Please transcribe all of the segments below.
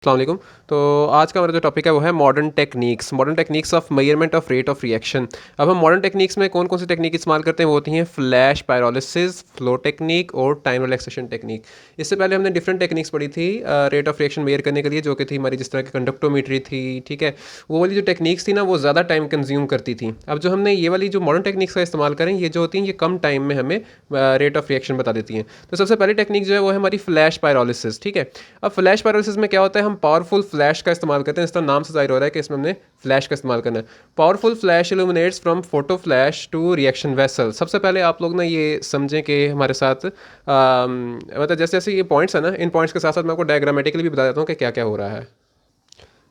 अस्सलाम वालेकुम। तो आज का हमारा जो टॉपिक है वो है modern techniques of measurement of rate of reaction. अब हम मॉडर्न टेक्निक्स में कौन कौन सी टेक्निक इस्तेमाल करते हैं, वो होती हैं फ्लैश पायरोलिसिस, फ्लो टेक्निक और टाइम रिलैक्सेशन टेक्निक। इससे पहले हमने डिफरेंट टेक्निक्स पढ़ी थी रेट ऑफ रिएक्शन मेजर करने के लिए, जो कि थी हमारी जिस तरह की कंडक्टोमीट्री थी। ठीक है, वो वाली जो टेक्निक्स थी ना वो ज़्यादा टाइम कंज्यूम करती थी। अब जो हमने ये वाली जो मॉडर्न टेक्निक्स का इस्तेमाल करें, ये जो होती हैं ये कम टाइम में हमें रेट ऑफ रिएक्शन बता देती हैं। तो सबसे पहली टेक्निक जो है वो है हमारी फ्लैश पायरोलिसिस। ठीक है, अब फ्लैश पायरोलिसिस में क्या होता है, हम पावरफुल फ्लैश का इस्तेमाल करते हैं। इस तरह नाम से जाहिर हो रहा है कि इसमें हमने फ्लैश का इस्तेमाल करना है। Powerful flash illuminates from photo flash to reaction vessel. सबसे पहले आप लोग ना ये समझें कि हमारे साथ मतलब जैसे जैसे ये पॉइंट्स है ना, इन पॉइंट्स के साथ साथ मैं आपको डायग्रामेटिकली भी बता देता हूँ कि क्या क्या हो रहा है।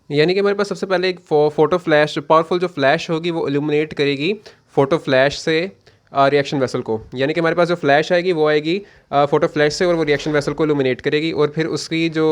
यानी कि हमारे पास सबसे पहले एक फोटो फ्लैश, पावरफुल जो फ्लैश होगी वो इल्यूमिनेट करेगी फोटो फ्लैश से रिएक्शन वेसल को। यानी कि हमारे पास जो फ्लैश आएगी वो आएगी फोटो फ्लैश से, और वो रिएक्शन वेसल को इल्यूमिनेट करेगी। और फिर उसकी जो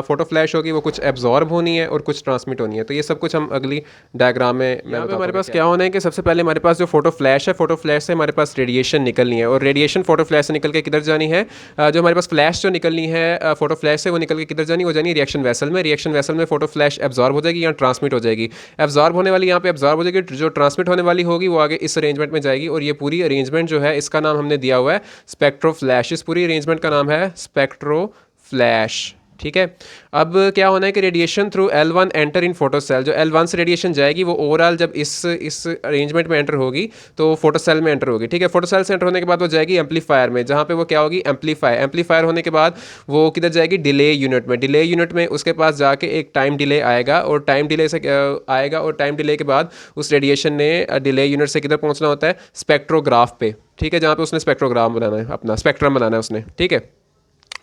फोटो फ्लैश होगी वो कुछ एब्जॉर्ब होनी है और कुछ ट्रांसमिट होनी है। तो ये सब कुछ हम अगली डायग्राम में यहाँ पे हमारे पास क्या होना है कि सबसे पहले हमारे पास जो फोटो फ्लैश है, फोटो फ्लैश से हमारे पास रेडिएशन निकलनी है। और रेडिएशन फोटो फ्लैश से निकल के किधर जानी है, जो हमारे पास फ्लैश जो निकलनी है फोटो फ्लैश से, वो निकल के किधर जानी, वो जानी रिएक्शन वेसल में। रिएक्शन वेसल में फोटो फ्लैश एब्जॉर्ब हो जाएगी या ट्रांसमिट हो जाएगी। एब्जॉर्ब होने वाली यहाँ पे एब्जॉर्ब हो जाएगी, जो ट्रांसमिट होने वाली होगी वो आगे इस अरेंजमेंट में जाएगी। और ये पूरी अरेंजमेंट जो है इसका नाम हमने दिया हुआ है स्पेक्ट्रो फ्लैश। इस पूरी अरेंजमेंट का नाम है स्पेक्ट्रो फ्लैश। ठीक है, अब क्या होना है कि radiation through L1 enter in photo cell. जो L1 से रेडिएशन जाएगी वो ओवरऑल जब इस अरेंजमेंट में एंटर होगी तो फोटो सेल में एंटर होगी। ठीक है, फोटो सेल से एंटर होने के बाद वो जाएगी एम्पलीफायर में, जहाँ पे वो क्या होगी, एम्पलीफायर होने के बाद वो किधर जाएगी, डिले यूनिट में। डिले यूनिट में उसके पास जाके एक टाइम डिले आएगा, और टाइम डिले से आएगा, और टाइम डिले के बाद उस रेडिएशन ने डिले यूनिट से किधर पहुँचना होता है, स्पेक्ट्रोग्राफ पे। ठीक है, जहाँ पे उसने स्पेक्ट्रोग्राम बनाना है, अपना स्पेक्ट्रम बनाना है उसने। ठीक है,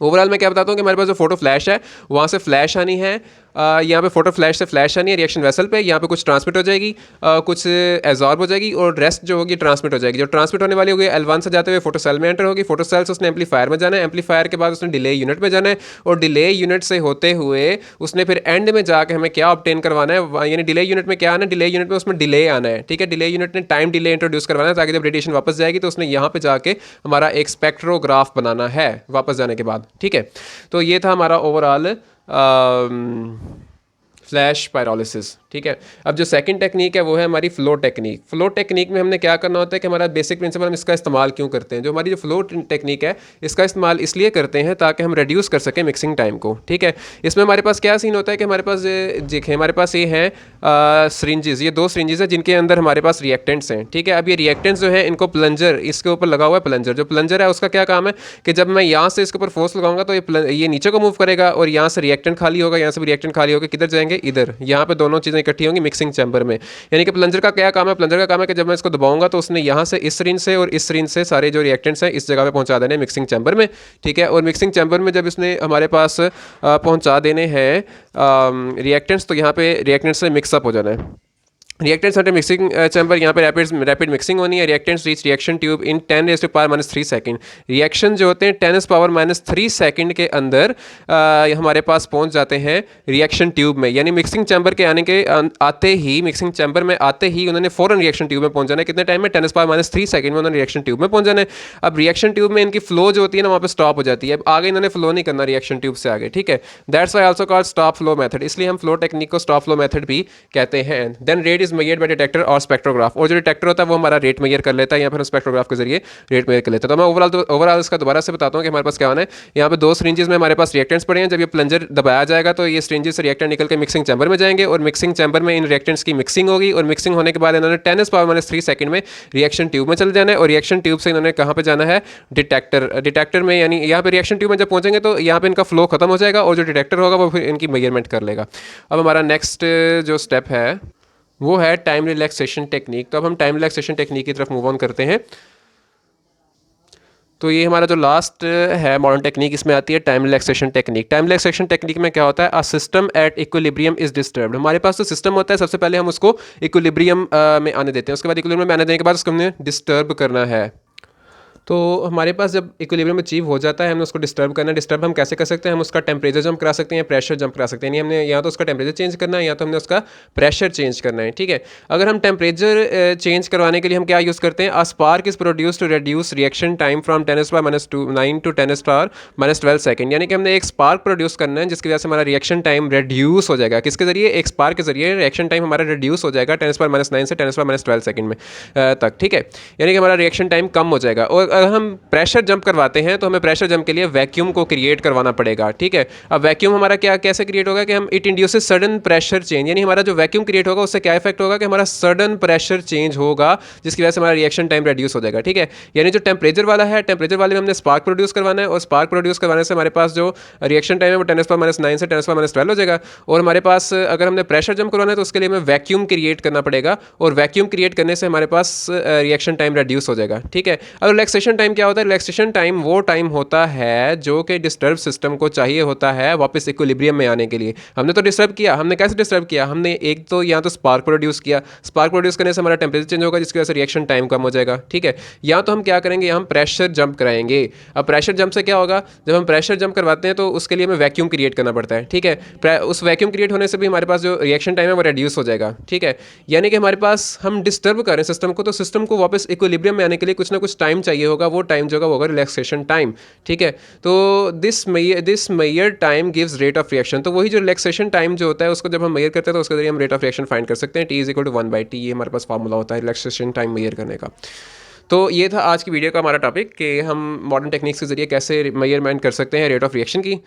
ओवरऑल मैं क्या बताता हूँ कि हमारे पास जो फोटो फ्लैश है वहाँ से फ्लैश आनी है, यहाँ पे फोटो फ्लैश से फ्लैश आनी है रिएक्शन वेसल पे। यहाँ पे कुछ ट्रांसमिट हो जाएगी, कुछ एब्जॉर्ब हो जाएगी, और रेस्ट जो होगी ट्रांसमिट हो जाएगी। जो ट्रांसमिट होने वाली होगी L1 से जाते हुए फोटो सेल में एंटर होगी। फोटो सेल से उसने एम्पलीफायर में जाना है, एम्पलीफायर के बाद उसने डिले यूनिट में जाना है, और डिले यूनिट से होते हुए उसने फिर एंड में जाके हमें क्या ऑब्टेन करवाना है, यानी डिले यूनिट में क्या आना है, डिले यूनिट में उसमें डिले आना है। ठीक है, डिले यूनिट ने टाइम डिले इंट्रोड्यूस करवाना है, ताकि जब रेडिएशन वापस जाएगी तो उसने यहाँ पे जाके हमारा एक स्पेक्ट्रोग्राफ बनाना है वापस जाने के बाद। ठीक है, तो ये था हमारा ओवरऑल फ्लैश पायरोलिसिस। ठीक है, अब जो सेकंड टेक्निक है वो है हमारी फ्लो टेक्निक। फ्लो टेक्निक में हमने क्या करना होता है कि हमारा बेसिक प्रिंसिपल हम इसका इस्तेमाल क्यों करते हैं, जो हमारी जो फ्लो टेक्निक है इसका इस्तेमाल इसलिए करते हैं ताकि हम रिड्यूस कर सकें मिक्सिंग टाइम को। ठीक है, इसमें हमारे पास क्या सीन होता है कि हमारे पास देखें, हमारे पास ये हैं सरिंजेस, ये दो सरिंजेस हैं जिनके अंदर हमारे पास रिएक्टेंट्स हैं। ठीक है, अब ये रिएक्टेंट्स जो है इनको प्लंजर, इसके ऊपर लगा हुआ है प्लंजर। जो प्लंजर है उसका क्या काम है कि जब मैं यहाँ से इसके ऊपर फोर्स लगाऊंगा तो ये नीचे को मूव करेगा, और यहाँ से रिएक्टेंट खाली होगा, यहाँ से भी रिएक्टेंट खाली होगा, किधर जाएंगे, इधर। यहाँ पे दोनों चीज़ें इकट्ठी होंगी मिक्सिंग चैम्बर में। यानी कि प्लंजर का क्या काम है, प्लंजर का काम है कि जब मैं इसको दबाऊंगा तो उसने यहाँ से इस सिरिंज से और इस सिरिंज से सारे जो रिएक्टेंट्स हैं इस जगह पे पहुंचा देने मिक्सिंग चैम्बर में। ठीक है, और मिक्सिंग चैम्बर में जब इसने हमारे पास पहुंचा देने हैं रिएक्टेंट्स, तो यहाँ पे रिएक्टेंट्स से मिक्सअप हो जाना है। रिएक्टेंट्स अंडर मिक्सिंग चैम्बर, यहाँ पे रैपिड मिक्सिंग होनी है। रिएक्टेंट्स रीच रिएक्शन ट्यूब इन 10⁻³ सेकंड। रिएक्शन जो होते हैं 10⁻³ सेकंड के अंदर हमारे पास पहुंच जाते हैं रिएक्शन ट्यूब में। यानी मिक्सिंग चैम्बर के आते ही मिक्सिंग चैम्बर में आते ही उन्होंने फ़ौरन रिएक्शन ट्यूब में पहुंच जाना है। कितने टाइम में, 10⁻³ सेकंड में उन्होंने रिएक्शन ट्यूब में पहुंच जाना है। अब रिएक्शन ट्यूब में इनकी फ्लो जो होती है ना वहाँ पे स्टॉप हो जाती है। अब आगे इन्होंने फ्लो नहीं करना रिएक्शन ट्यूब से आगे। ठीक है, that's why also called stop flow method. इसलिए हम फ्लो टेक्निक को स्टॉप फ्लो मेथड भी कहते हैं। Then rate is measured by detector और स्पेक्ट्रोग्राफ। और जो डिटेक्टर होता है वो हमारा रेट मेजर कर लेता है, या फिर हम स्पेक्ट्रोग्राफ के जरिए रेट मेजर कर लेते हैं। तो मैं ओवरऑल इसका दोबारा से बताता हूँ कि हमारे पास क्या होना है। यहाँ पे दो सिरिंजेस में हमारे पास रिएक्टेंट्स पड़े हैं। जब ये प्लंजर दबाया जाएगा तो ये सिरिंजेस से रिएक्टेंट निकल के मिक्सिंग चैम्बर में जाएंगे, और मिक्सिंग चैम्बर में इन रिएक्टेंट्स की मिक्सिंग होगी, और मिक्सिंग होने के बाद इन्होंने 10⁻³ सेकंड में रिएक्शन ट्यूब में चले जाना है। और रिएक्शन ट्यूब से इन्होंने कहाँ पे जाना है, डिटेक्टर में। यानी यहाँ पे रिएक्शन ट्यूब में जब पहुंचेंगे तो यहाँ पे इनका फ्लो खत्म हो जाएगा, और जो डिटेक्टर होगा वो फिर इनकी मेजरमेंट कर लेगा। अब हमारा नेक्स्ट जो स्टेप है वो है टाइम रिलैक्सेशन टेक्निक। तो अब हम टाइम रिलैक्सेशन टेक्निक की तरफ मूव ऑन करते हैं। तो ये हमारा जो लास्ट है मॉडर्न टेक्निक, इसमें आती है time relaxation technique. Time relaxation technique में क्या होता है, a system at equilibrium is disturbed. हमारे पास जो सिस्टम होता है सबसे पहले हम उसको इक्विलिब्रियम में आने देते हैं, उसके बाद इक्विलिब्रियम में आने देने के बाद उसको हमने डिस्टर्ब करना है। तो हमारे पास जब इक्विलिब्रियम अचीव हो जाता है, हमें उसको डिस्टर्ब करना है। डिस्टर्ब हम कैसे कर सकते हैं? हम उसका टेम्परेचर जंप करा सकते हैं, प्रेशर जंप करा सकते हैं। यानी हमने या तो उसका टेम्परेचर चेंज करना है या तो हमने उसका प्रेशर चेंज करना है, ठीक है। अगर हम टेम्परेचर चेंज करवाने के लिए हम क्या यूज़ करते हैं? A spark is produce to reduce reaction time from 10⁻⁻⁹ to 10⁻⁻12 second. यानी कि हमने एक स्पार्क प्रोड्यूस करना है जिसकी वजह से हमारा रिएक्शन टाइम रिड्यूस हो जाएगा। किसके जरिए? एक स्पार्क के जरिए रिएक्शन टाइम हमारा रिड्यूस हो जाएगा 10⁻⁹ से 10⁻12 सेकंड में तक, ठीक है। यानी कि हमारा रिएक्शन टाइम कम हो जाएगा। और अगर हम प्रेशर जंप करवाते हैं तो हमें प्रेशर जंप के लिए वैक्यूम को क्रिएट करवाना पड़ेगा, ठीक है। अब वैक्यूम हमारा क्या कैसे क्रिएट होगा कि हम it induces sudden pressure change, यानी हमारा जो वैक्यूम क्रिएट होगा उससे क्या इफेक्ट होगा कि हमारा सडन प्रेशर चेंज होगा जिसकी वजह से हमारा रिएक्शन टाइम रिड्यूस हो जाएगा, ठीक है। यानी जो टेम्परेचर वाला है, टेम्परेचर वाले में हमने स्पार्क प्रोड्यूस करवाना है और स्पार्क प्रोड्यूस करवाने से हमारे पास जो रिएक्शन टाइम है वो 10⁻⁹ से 10⁻12 हो जाएगा। और हमारे पास अगर हमने प्रेशर जंप करवाना है तो उसके लिए हमें वैक्यूम क्रिएट करना पड़ेगा और वैक्यूम क्रिएट करने से हमारे पास रिएक्शन टाइम रिड्यूस हो जाएगा, ठीक है। अब रिलैक्सेशन टाइम क्या होता है? रिलैक्सेशन टाइम वो टाइम होता है जो कि डिस्टर्ब सिस्टम को चाहिए होता है वापस इक्विलिब्रियम में आने के लिए। हमने तो डिस्टर्ब किया, हमने कैसे डिस्टर्ब किया? हमने एक तो या तो स्पार्क प्रोड्यूस किया, स्पार्क प्रोड्यूस करने से हमारा टेम्परेचर चेंज होगा जिसकी वजह से रिएक्शन टाइम कम हो जाएगा, ठीक है। या तो हम क्या करेंगे? हम प्रेशर जंप कराएंगे। अब प्रेशर जंप से क्या होगा? जब हम प्रेशर जंप करवाते हैं तो उसके लिए हमें वैक्यूम क्रिएट करना पड़ता है, ठीक है। उस वैक्यूम क्रिएट होने से भी हमारे पास जो रिएक्शन टाइम है वो रिड्यूस हो जाएगा, ठीक है। यानी कि हमारे पास हम डिस्टर्ब कर रहे हैं सिस्टम को, तो सिस्टम को वापस इक्विलिब्रियम में आने के लिए कुछ ना कुछ टाइम चाहिए होगा। वो टाइम जो होगा वो होगा रिलैक्सेशन टाइम, ठीक है। तो this mayor time gives rate of reaction. तो वही जो रिलैक्सेशन टाइम जो होता है उसको जब हम मेयर करते हैं तो उसके जरिए हम रेट ऑफ रिएक्शन फाइंड कर सकते हैं। T=1/T, ये हमारे पास फार्मूला होता है रिलैक्सेशन टाइम मेयर करने का। तो ये था आज की वीडियो का हमारा टॉपिक कि हम मॉडर्न टेक्निक्स के जरिए कैसे मेजरमेंट कर सकते हैं रेट ऑफ रिएक्शन की।